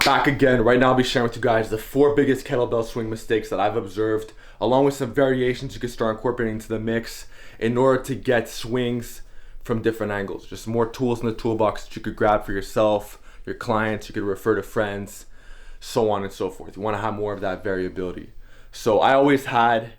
back again. Right now I'll be sharing with you guys the 4 biggest kettlebell swing mistakes that I've observed, along with some variations you can start incorporating into the mix in order to get swings from different angles. Just more tools in the toolbox that you could grab for yourself, your clients, you could refer to friends, so on and so forth. You want to have more of that variability. So I always had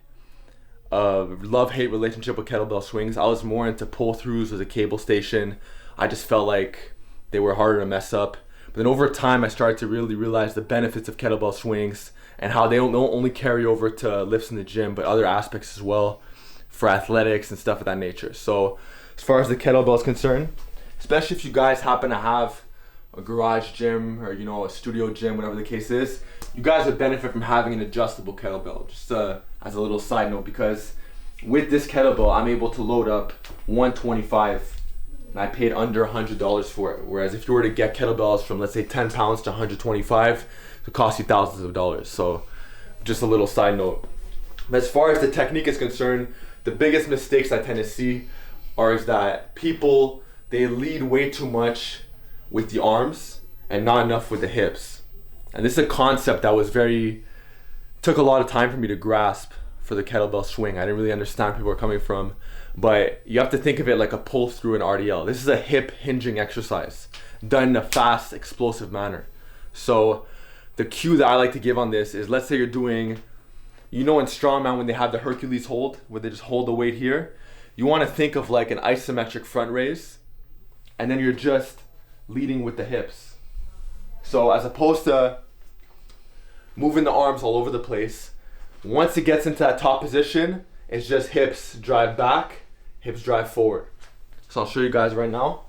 a love-hate relationship with kettlebell swings. I was more into pull-throughs with a cable station. I just felt like they were harder to mess up. But then over time, I started to really realize the benefits of kettlebell swings and how they don't only carry over to lifts in the gym, but other aspects as well for athletics and stuff of that nature. So as far as the kettlebell is concerned, especially if you guys happen to have a garage gym or a studio gym, whatever the case is, you guys would benefit from having an adjustable kettlebell. Just as a little side note, because with this kettlebell, I'm able to load up 125. And I paid under $100 for it. Whereas if you were to get kettlebells from, let's say, 10 pounds to 125, it would cost you thousands of dollars. So just a little side note. But as far as the technique is concerned, the biggest mistakes I tend to see is that people, they lead way too much with the arms and not enough with the hips. And this is a concept that took a lot of time for me to grasp for the kettlebell swing. I didn't really understand where people were coming from. But you have to think of it like a pull through an RDL. This is a hip hinging exercise done in a fast, explosive manner. So the cue that I like to give on this is, let's say you're doing, in strongman when they have the Hercules hold, where they just hold the weight here, you want to think of like an isometric front raise, and then you're just leading with the hips. So as opposed to moving the arms all over the place, once it gets into that top position, it's just hips drive back, hips drive forward. So I'll show you guys right now.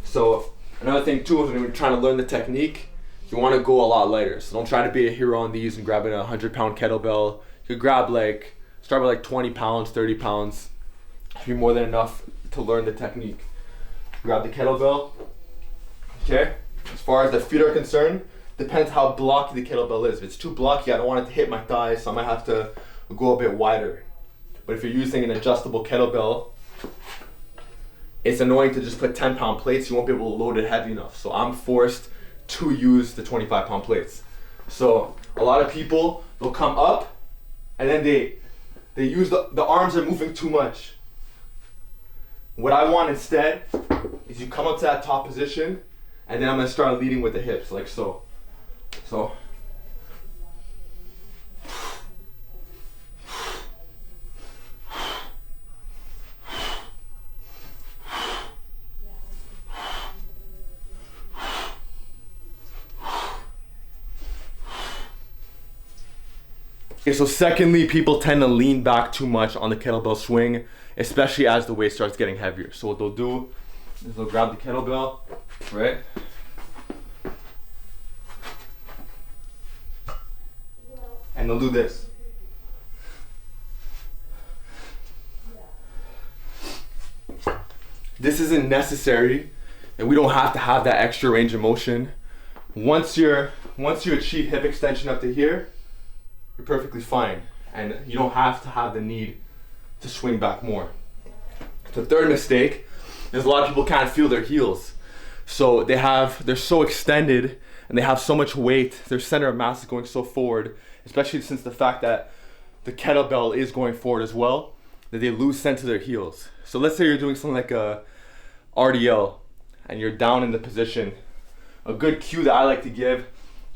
So another thing too, when you're trying to learn the technique, you want to go a lot lighter. So don't try to be a hero on these and grabbing a 100-pound kettlebell. You could grab start with 20 pounds, 30 pounds. Should be more than enough to learn the technique. Grab the kettlebell. Okay. As far as the feet are concerned, depends how blocky the kettlebell is. If it's too blocky, I don't want it to hit my thighs, so I might have to go a bit wider. But if you're using an adjustable kettlebell, it's annoying to just put 10-pound plates. You won't be able to load it heavy enough. So I'm forced to use the 25-pound plates. So a lot of people, they'll come up and then they use the arms are moving too much. What I want instead is you come up to that top position, and then I'm gonna start leading with the hips, like so. So. Okay, so secondly, people tend to lean back too much on the kettlebell swing, especially as the weight starts getting heavier. So what they'll do is they'll grab the kettlebell, right? And they'll do this. This isn't necessary, and we don't have to have that extra range of motion. Once you achieve hip extension up to here, you're perfectly fine, and you don't have to have the need to swing back more. The third mistake is a lot of people can't feel their heels. So they're so extended and they have so much weight, their center of mass is going so forward, especially since the fact that the kettlebell is going forward as well, that they lose sense of their heels. So let's say you're doing something like a RDL and you're down in the position. A good cue that I like to give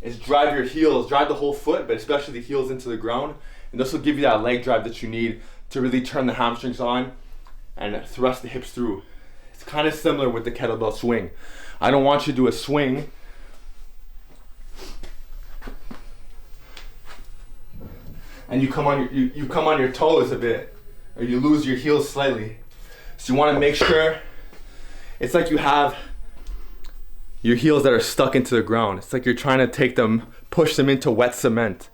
is drive your heels, drive the whole foot, but especially the heels into the ground. And this will give you that leg drive that you need to really turn the hamstrings on and thrust the hips through. It's kind of similar with the kettlebell swing. I don't want you to do a swing and you come on your toes a bit, or you lose your heels slightly. So you want to make sure it's like you have your heels that are stuck into the ground. It's like you're trying to push them into wet cement.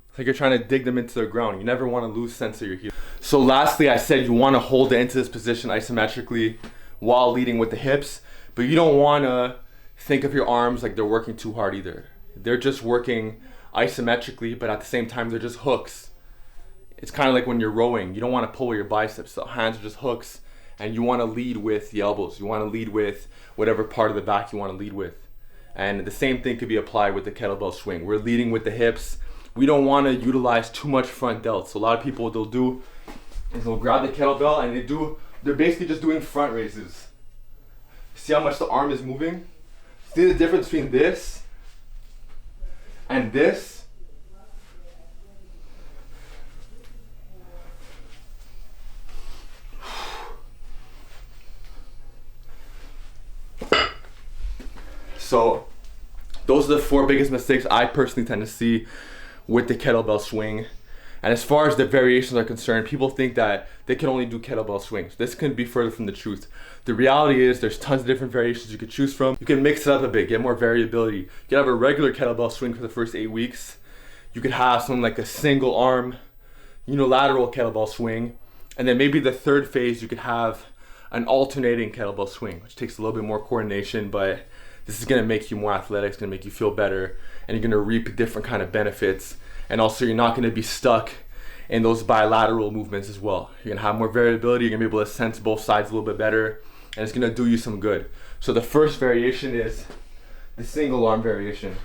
It's like you're trying to dig them into the ground. You never want to lose sense of your heel. So lastly, I said you want to hold it into this position isometrically while leading with the hips, but you don't want to think of your arms like they're working too hard either. They're just working isometrically, but at the same time, they're just hooks. It's kind of like when you're rowing. You don't want to pull your biceps. The hands are just hooks, and you want to lead with the elbows. You want to lead with whatever part of the back you want to lead with. And the same thing could be applied with the kettlebell swing. We're leading with the hips. We don't want to utilize too much front delt. So a lot of people, what they'll do is they'll grab the kettlebell and they're basically just doing front raises. See how much the arm is moving? See the difference between this and this? So those are the 4 biggest mistakes I personally tend to see with the kettlebell swing. And as far as the variations are concerned, people think that they can only do kettlebell swings. This couldn't be further from the truth. The reality is there's tons of different variations you could choose from. You can mix it up a bit, get more variability. You can have a regular kettlebell swing for the first 8 weeks. You could have something like a single arm unilateral kettlebell swing. And then maybe the third phase, you could have an alternating kettlebell swing, which takes a little bit more coordination, but this is gonna make you more athletic, it's gonna make you feel better, and you're gonna reap different kind of benefits. And also you're not gonna be stuck in those bilateral movements as well. You're gonna have more variability, you're gonna be able to sense both sides a little bit better, and it's gonna do you some good. So the first variation is the single arm variation.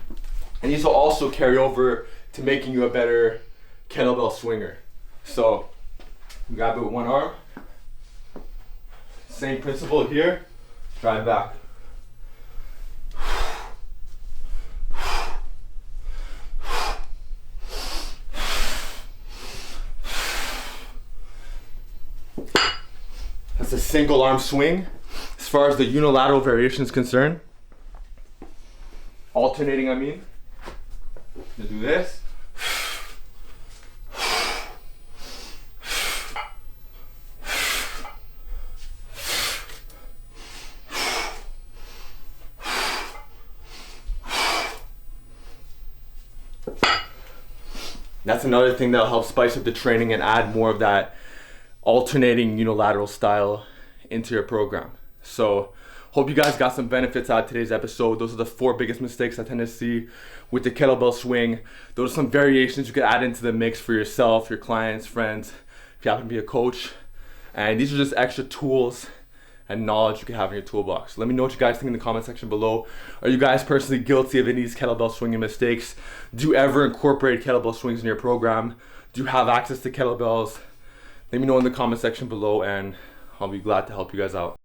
And these will also carry over to making you a better kettlebell swinger. So grab it with one arm. Same principle here, drive back. That's a single arm swing. As far as the unilateral variation is concerned, alternating, I'm gonna do this. That's another thing that'll help spice up the training and add more of that alternating unilateral style into your program. So hope you guys got some benefits out of today's episode. Those are the 4 biggest mistakes I tend to see with the kettlebell swing. Those are some variations you could add into the mix for yourself, your clients, friends, if you happen to be a coach. And these are just extra tools and knowledge you can have in your toolbox. Let me know what you guys think in the comment section below. Are you guys personally guilty of any of these kettlebell swinging mistakes? Do you ever incorporate kettlebell swings in your program? Do you have access to kettlebells? Let me know in the comment section below, and I'll be glad to help you guys out.